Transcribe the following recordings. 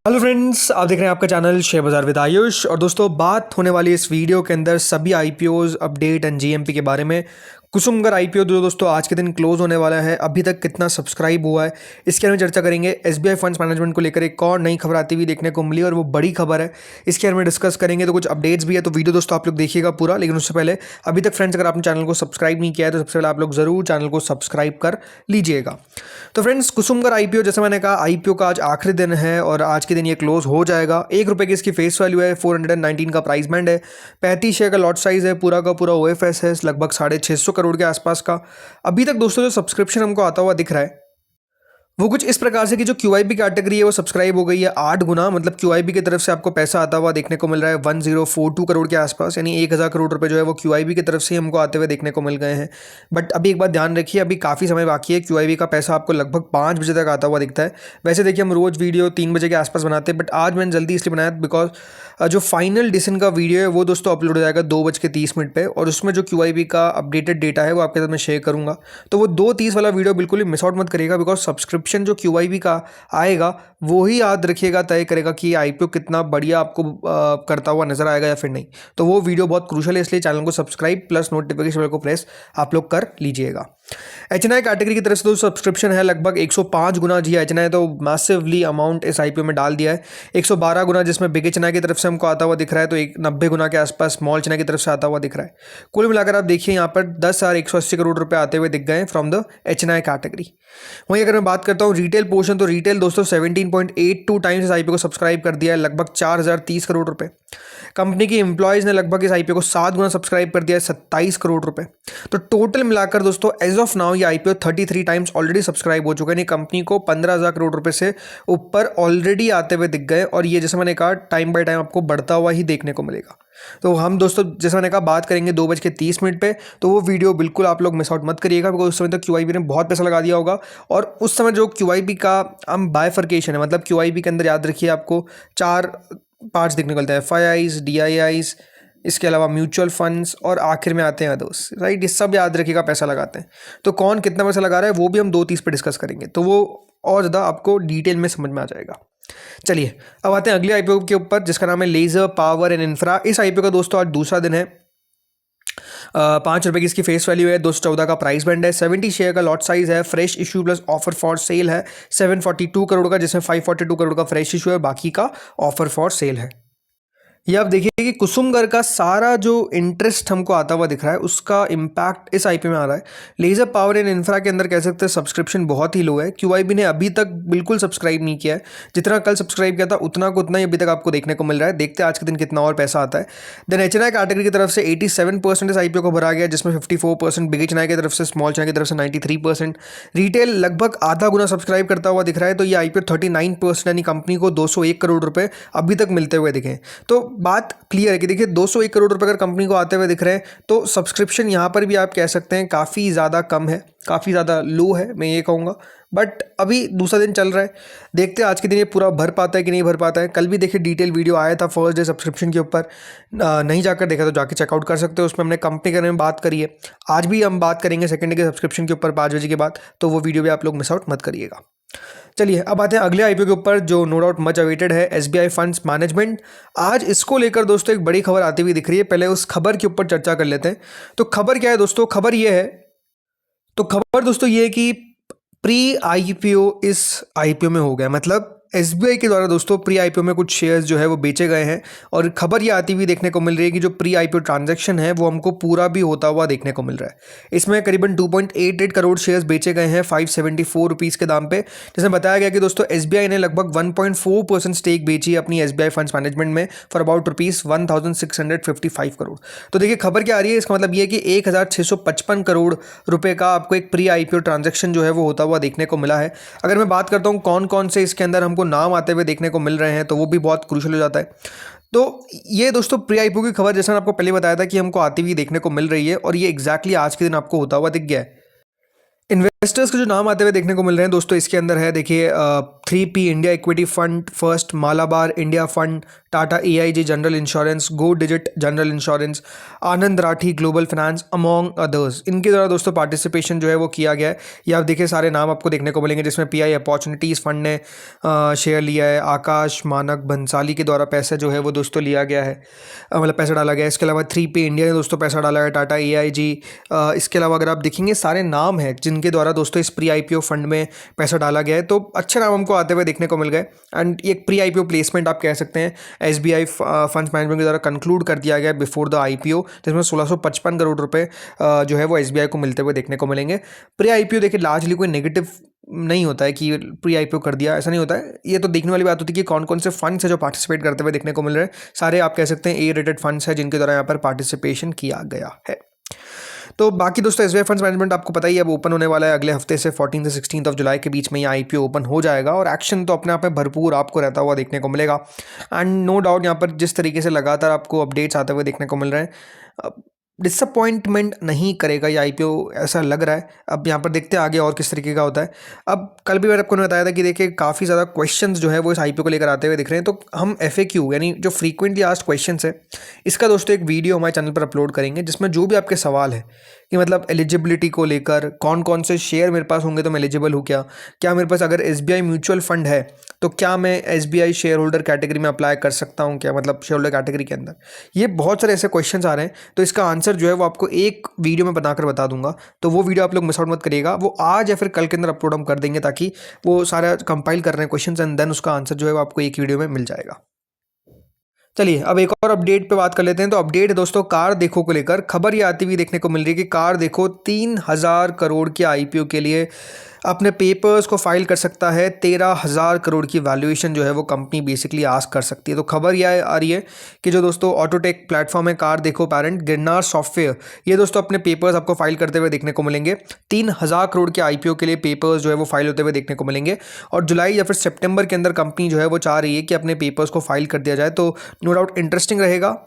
Hello friends, आप देख रहे हैं आपका चैनल शेयर बाजार विद आयुष। और दोस्तों, बात होने वाली इस वीडियो के अंदर सभी आईपीओज अपडेट एंड जीएमपी के बारे में। कुसुमगर आईपीओ जो दोस्तों आज के दिन क्लोज होने वाला है, अभी तक कितना सब्सक्राइब हुआ है इसके बारे में चर्चा करेंगे। एसबीआई फंड्स मैनेजमेंट को लेकर एक और नई खबर आती हुई देखने को मिली और वो बड़ी खबर है, इसके बारे में डिस्कस करेंगे। तो कुछ अपडेट्स भी है, तो वीडियो दोस्तों आप लोग देखिएगा पूरा। लेकिन उससे पहले अभी तक फ्रेंड्स, अगर आपने चैनल को सब्सक्राइब नहीं किया है तो सबसे पहले आप लोग जरूर चैनल को सब्सक्राइब कर लीजिएगा। तो फ्रेंड्स, कुसुमगर आईपीओ, जैसे मैंने कहा, आईपीओ का आज आखिरी दिन है और आज के दिन ये क्लोज हो जाएगा। ₹1 की इसकी फेस वैल्यू है, 419 का प्राइस बैंड है, 35 शेयर का लॉट साइज है, पूरा का पूरा ओएफएस है लगभग 650 करोड़ के आसपास का। अभी तक दोस्तों जो सब्सक्रिप्शन हमको आता हुआ दिख रहा है वो कुछ इस प्रकार से कि जो क्यूआईबी कैटेगरी है वो सब्सक्राइब हो गई है 8 गुना। मतलब क्यूआईबी की तरफ से आपको पैसा आता हुआ देखने को मिल रहा है 1042 करोड़ के आसपास, यानी 1000 करोड़ रुपए जो है वो क्यूआईबी की तरफ से ही हमको आते हुए देखने को मिल गए हैं। बट अभी एक बात ध्यान रखिए, अभी काफ़ी समय बाकी है। क्यूआईबी का पैसा आपको लगभग 5 बजे तक आता हुआ दिखता है। वैसे देखिए, हम रोज़ वीडियो 3 बजे के आसपास बनाते हैं, बट आज मैंने जल्दी इसलिए बनाया बिकॉज जो फाइनल डिसीजन का वीडियो है वो दोस्तों अपलोड हो जाएगा 2:30 पे, और उसमें जो क्यूआईबी का अपडेटेड डेटा है वो आपके साथ मैं शेयर करूंगा। तो वो 2:30 वाला वीडियो बिल्कुल ही मिस आउट मत करिएगा, बिकॉज सब्सक्रिप्शन जो क्यूआईबी का आएगा वो ही याद रखिएगा, तय करेगा कि आईपीओ कितना बढ़िया आपको करता हुआ नजर आएगा या फिर नहीं। तो वो वीडियो बहुत क्रूशल है, इसलिए चैनल को सब्सक्राइब प्लस नोटिफिकेशन बेल को प्रेस आप लोग कर लीजिएगा। एचएनआई कैटेगरी की तरफ से तो सब्सक्रिप्शन है लगभग 105 गुना। जी, एचएनआई तो मैसिवली अमाउंट इस आईपीओ में डाल दिया है। 112 गुना जिसमें बिग एचएनआई की तरफ से हमको आता हुआ दिख रहा है, तो 90 गुना के आसपास स्मॉल एचएनआई की तरफ से आता हुआ दिख रहा है। कुल मिलाकर आप देखिए यहाँ पर 10,180 करोड़ रुपए आते हुए दिख गए फ्रॉम द एचएनआई कैटेगरी। वहीं अगर मैं बात करता हूँ रिटेल पोर्शन, तो रिटेल दोस्तों 17.82 टाइम्स इस आईपीओ को सब्सक्राइब कर दिया है, लगभग 4,030 करोड़ रुपए। कंपनी की एम्प्लॉयज ने लगभग इस आईपीओ को 7 गुना सब्सक्राइब कर दिया है, 27 करोड़ रुपए। तो टोटल मिलाकर दोस्तों एज ऑफ नाउ ये आईपीओ 33 टाइम्स ऑलरेडी सब्सक्राइब हो चुका है। कंपनी को 15,000 करोड़ रुपए से ऊपर ऑलरेडी आते हुए दिख गए, और ये जैसे मैंने कहा टाइम बाय टाइम आपको बढ़ता हुआ ही देखने को मिलेगा। तो हम दोस्तों, जैसे मैंने कहा, बात करेंगे 2:30 पे, तो वो वीडियो बिल्कुल आप लोग मिस आउट मत करिएगा, बिकॉज उस समय तक क्यूआईबी ने बहुत पैसा लगा दिया होगा। और उस समय जो क्यूआईबी का हम बायफर्केशन है, मतलब क्यूआईबी के अंदर याद रखिए आपको 4 पार्ट्स देखने को मिलते हैं, एफआईआईज, डीआईआईज, इसके अलावा म्यूचुअल फंड्स, और आखिर में आते हैं अदर्स, राइट। ये सब याद रखिएगा पैसा लगाते हैं। तो कौन कितना पैसा लगा रहा है वो भी हम 2:30 पे डिस्कस करेंगे, तो वो और ज़्यादा आपको डिटेल में समझ में आ जाएगा। चलिए, अब आते हैं अगले आईपीओ के ऊपर, जिसका नाम है लेजर पावर एंड इंफ्रा। इस आईपीओ का दोस्तों आज दूसरा दिन है। ₹5 की इसकी फेस वैल्यू है, 214 का प्राइस बैंड है, 70 शेयर का लॉट साइज है, fresh issue plus offer for sale है 742 करोड़ का, जिसमें 542 करोड़ का फ्रेश इशू है, बाकी का ऑफर फॉर सेल है। ये आप देखिए कि कुसुमगर का सारा जो इंटरेस्ट हमको आता हुआ दिख रहा है उसका इम्पैक्ट इस आईपीओ में आ रहा है। लेजर पावर एंड इंफ्रा के अंदर कह सकते हैं सब्सक्रिप्शन बहुत ही लो है। क्यूआईबी ने अभी तक बिल्कुल सब्सक्राइब नहीं किया है, जितना कल सब्सक्राइब किया था उतना को उतना ही अभी तक आपको देखने को मिल रहा है। देखते हैं आज के दिन कितना और पैसा आता है। देन एचएनआई कैटेगरी की तरफ से 87% इस आईपीओ को भरा गया, जिसमें 54% बिग एचएनआई की तरफ से, स्मॉल एचएनआई की तरफ से 93%। रिटेल लगभग आधा गुना सब्सक्राइब करता हुआ दिख रहा है, तो ये आईपीओ 39%, यानी कंपनी को 201 करोड़ रुपए अभी तक मिलते हुए दिखे। तो बात क्लियर है कि देखिए 201 करोड़ रुपए अगर कंपनी को आते हुए दिख रहे हैं, तो सब्सक्रिप्शन यहाँ पर भी आप कह सकते हैं काफ़ी ज़्यादा कम है, काफ़ी ज़्यादा लो है, मैं ये कहूँगा। बट अभी दूसरा दिन चल रहा है, देखते हैं आज के दिन ये पूरा भर पाता है कि नहीं भर पाता है। कल भी देखिए डिटेल वीडियो आया था फर्स्ट डे सब्सक्रिप्शन के ऊपर, नहीं जाकर देखा तो जाके चेकआउट कर सकते हो, उसमें हमने कंपनी के बारे में बात करी है। आज भी हम बात करेंगे सेकेंड डे के सब्सक्रिप्शन के ऊपर 5 बजे के बाद, तो वो वीडियो भी आप लोग मिस आउट मत करिएगा। चलिए, अब आते हैं अगले आईपीओ के ऊपर, जो नो डाउट मच अवेटेड है, एसबीआई फंड्स मैनेजमेंट। आज इसको लेकर दोस्तों एक बड़ी खबर आती हुई दिख रही है। पहले उस खबर के ऊपर चर्चा कर लेते हैं। तो खबर क्या है दोस्तों? खबर ये है, तो खबर दोस्तों ये है कि प्री आईपीओ इस आईपीओ में हो गया। मतलब एसबीआई के द्वारा दोस्तों प्री आईपीओ में कुछ शेयर्स जो है वो बेचे गए हैं, और खबर ये आती हुई देखने को मिल रही है कि जो प्री आईपीओ ट्रांजैक्शन है वो हमको पूरा भी होता हुआ देखने को मिल रहा है। इसमें करीबन 2.88 करोड़ शेयर्स बेचे गए हैं 574 रुपीज़ के दाम पे। जिसमें बताया गया कि दोस्तों एसबीआई ने लगभग 1.4% स्टेक बेची अपनी एसबीआई फंड्स मैनेजमेंट में फॉर अबाउट ₹1,655 करोड़। तो देखिए खबर क्या आ रही है, इसका मतलब ये है कि 1,655 करोड़ रुपए का आपको एक प्री आईपीओ ट्रांजैक्शन जो है वो होता हुआ देखने को मिला है। अगर मैं बात करता हूँ कौन कौन से इसके अंदर हमको नाम आते हुए देखने को मिल रहे हैं, तो वो भी बहुत क्रूशियल हो जाता है। तो ये दोस्तों प्री आईपीओ की खबर, जैसा मैंने आपको पहले बताया था कि हमको आती हुई देखने को मिल रही है, और ये एग्जैक्टली आज के दिन आपको होता हुआ दिख गया है। इन्वेस्टर्स के जो नाम आते हुए देखने को मिल रहे हैं दोस्तों, इसके अंदर है देखिए 3P India equity fund, first Malabar India fund, Tata AIG general insurance, go digit general insurance, Anand Rathi global finance among others. इनके द्वारा दोस्तों पार्टिसिपेशन जो है वो किया गया है। ये आप देखिए सारे नाम आपको देखने को मिलेंगे, जिसमें PI अपॉर्चुनिटीज़ फंड ने शेयर लिया है, आकाश मानक भंसाली के द्वारा पैसा जो है वो दोस्तों लिया गया है, मतलब पैसा डाला गया है। इसके अलावा 3P इंडिया ने दोस्तों पैसा डाला है, टाटा AIG। इसके अलावा अगर आप देखेंगे सारे नाम हैं जिनके द्वारा दोस्तों इस प्री IPO फंड में पैसा डाला गया है, तो अच्छे नाम हमको आते हुए देखने को मिल गए। एंड ये एक प्री IPO प्लेसमेंट आप कह सकते हैं SBI फंड्स मैनेजमेंट के द्वारा कंक्लूड कर दिया गया बिफोर द IPO, जिसमें 1655 करोड़ रुपए जो है वो SBI को मिलते हुए देखने को मिलेंगे। प्री IPO देखिए लार्जली कोई नेगेटिव नहीं होता है कि प्री IPO कर दिया, ऐसा नहीं होता है। ये तो देखने वाली बात होती है कि कौन कौन से फंड्स है जो पार्टिसिपेट करते हुए देखने को मिल रहे हैं। सारे आप कह सकते हैं A रेटेड फंड्स है जिनके द्वारा यहाँ पर पार्टिसिपेशन किया गया है। तो बाकी दोस्तों SBI फंड्स मैनेजमेंट आपको पता ही है अब ओपन होने वाला है अगले हफ्ते से 14 से 16 जुलाई के बीच में ये IPO ओपन हो जाएगा, और एक्शन तो अपने आप में भरपूर आपको रहता हुआ देखने को मिलेगा। एंड नो डाउट यहाँ पर जिस तरीके से लगातार आपको अपडेट्स आते हुए देखने को मिल रहे हैं, डिसअपॉइंटमेंट नहीं करेगा ये IPO, ऐसा लग रहा है। अब यहाँ पर देखते हैं आगे और किस तरीके का होता है। अब कल भी मैंने आपको बताया था कि देखिए काफ़ी ज़्यादा क्वेश्चंस जो है वो इस IPO को लेकर आते हुए दिख रहे हैं, तो हम FAQ यानी जो फ्रीक्वेंटली आस्क्ड क्वेश्चंस है इसका दोस्तों एक वीडियो हमारे चैनल पर अपलोड करेंगे, जिसमें जो भी आपके सवाल है कि मतलब एलिजिबिलिटी को लेकर, कौन कौन से शेयर मेरे पास होंगे तो मैं एलिजिबल हूँ, क्या मेरे पास अगर SBI म्यूचुअल फंड है तो क्या मैं SBI शेयर होल्डर कैटेगरी में अप्लाई कर सकता हूँ, क्या मतलब शेयर होल्डर कैटेगरी के अंदर, ये बहुत सारे ऐसे क्वेश्चंस आ रहे हैं। तो इसका आंसर जो है वो आपको एक वीडियो में बनाकर बता दूंगा, तो वो वीडियो आप लोग मिस आउट मत करिएगा। वो आज या फिर कल के अंदर अपलोड हम कर देंगे, ताकि वो सारा कंपाइल कर रहे हैं क्वेश्चंस एंड देन उसका आंसर जो है वो आपको एक वीडियो में मिल जाएगा। चलिए अब एक और अपडेट पे बात कर लेते हैं। तो अपडेट है दोस्तों कार देखो को लेकर, खबर ये आती हुई देखने को मिल रही है कि कार देखो 3000 करोड़ के IPO के लिए अपने पेपर्स को फाइल कर सकता है। 13,000 करोड़ की वैल्यूएशन जो है वो कंपनी बेसिकली आस्क कर सकती है। तो खबर यह आ रही है कि जो दोस्तों ऑटोटेक प्लेटफॉर्म है कार देखो पैरेंट गिरनार सॉफ्टवेयर, ये दोस्तों अपने पेपर्स आपको फाइल करते हुए देखने को मिलेंगे। 3,000 करोड़ के IPO के लिए पेपर्स जो है वो फाइल होते हुए देखने को मिलेंगे, और जुलाई या फिर सितंबर के अंदर कंपनी जो है वो चाह रही है कि अपने पेपर्स को फाइल कर दिया जाए। तो नो डाउट इंटरेस्टिंग रहेगा।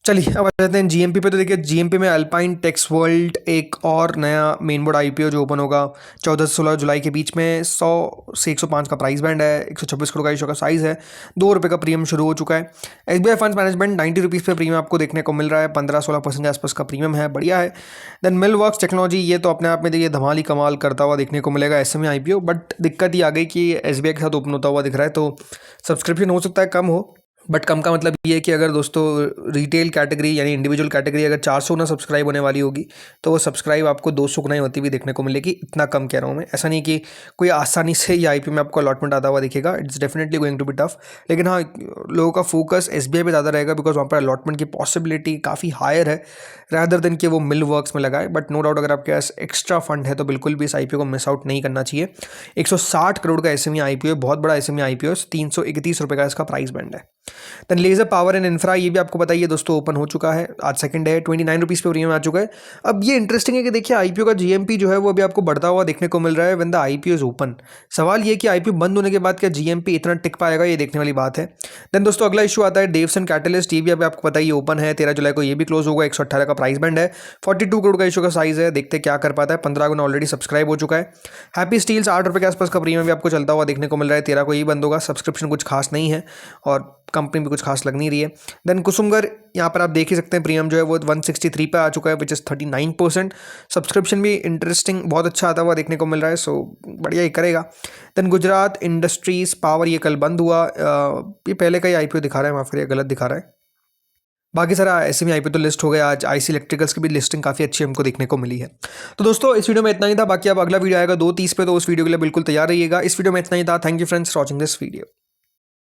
चलिए अब आ जाते हैं GMP पे। तो देखिए GMP में अल्पाइन टेक्स वर्ल्ड एक और नया मेन बोर्ड IPO जो ओपन होगा 14 से 16 जुलाई के बीच में। 100 से 105 का प्राइस बैंड है, 126 करोड़ का इशू का साइज़ है, ₹2 का प्रीमियम शुरू हो चुका है। SBI फंड्स मैनेजमेंट 90 रुपीज़ पे प्रीमियम आपको देखने को मिल रहा है, 15-16% के आसपास का प्रीमियम है, बढ़िया है। देन मिलवर्क्स टेक्नोलॉजी, ये तो अपने आप में देखिए धमाली कमाल करता हुआ देखने को मिलेगा SME IPO, बट दिक्कत ये आ गई कि SBI के साथ ओपन होता हुआ दिख रहा है, तो सब्सक्रिप्शन हो सकता है कम हो, बट कम का मतलब ये है कि अगर दोस्तों रिटेल कैटेगरी यानी इंडिविजुअल कैटेगरी अगर 400 गुना सब्सक्राइब होने वाली होगी, तो वो सब्सक्राइब आपको 200 गुना ही होती हुई देखने को मिलेगी। इतना कम कह रहा हूँ मैं, ऐसा नहीं कि कोई आसानी से ये IPO में आपको अलॉटमेंट आता हुआ दिखेगा। It's definitely going to be tough, लेकिन हाँ लोगों का फोकस SBI पे ज़्यादा रहेगा, बिकॉज वहाँ पर अलॉटमेंट की पॉसिबिलिटी काफ़ी हायर है रैदर देन कि वो मिल वर्क्स में लगाए। बट नो डाउट अगर आपके पास एक्स्ट्रा फंड है तो बिल्कुल भी इस IPO को मिस आउट नहीं करना चाहिए। 160 करोड़ का SME IPO है, बहुत बड़ा SME IPO है, 331 रुपये का इसका प्राइस बैंड है। Then laser power and infra, ये भी आपको बताइए दोस्तों ओपन हो चुका है, आज सेकंड है, 29 रुपीज़ पे प्रीमियम आ चुका है। अब ये इंटरेस्टिंग है कि देखिए IPO का GMP जो है वो अभी आपको बढ़ता हुआ देखने को मिल रहा है when the IPO is open. सवाल ये कि IPO बंद होने के बाद क्या GMP इतना टिक पाएगा, ये देखने वाली बात है। देन दोस्तों अगला इशू आता है डेवसन कैटलिस्ट, ये भी अभी आपको पता ही ओपन है, 13 जुलाई को ये भी क्लोज होगा, 118 का प्राइस बैंड है, 42 करोड़ का इशू का साइज है, देखते क्या कर पाता है। 15 गुना ऑलरेडी सब्सक्राइब हो चुका है। हैप्पी स्टील्स 8 रुपये के आसपास का प्रीमियम भी आपको चलता हुआ देखने को मिल रहा है, 13 को ये बंद होगा, सब्सक्रिप्शन कुछ खास नहीं है और कंपनी भी कुछ खास लग नहीं रही है। देन कुसुमगर, यहाँ पर आप देख ही सकते हैं प्रीमियम जो है वो 163 पे आ चुका है, विच इज़ 39%। सब्सक्रिप्शन भी इंटरेस्टिंग बहुत अच्छा आता हुआ देखने को मिल रहा है, सो बढ़िया ही करेगा। देन गुजरात इंडस्ट्रीज पावर, ये कल बंद हुआ, ये पहले का ही IPO दिखा रहा है, माफ करिए गलत दिखा रहा है। बाकी सारा SME IPO तो लिस्ट हो गया। आज IC इलेक्ट्रिकल्स की भी लिस्टिंग काफ़ी अच्छी हमको देखने को मिली है। तो दोस्तों इस वीडियो में इतना ही था, बाकी अब अगला वीडियो आएगा 2:30 पे, तो उस वीडियो के लिए बिल्कुल तैयार रहिएगा। इस वीडियो में इतना ही था। Thank you friends for watching this video.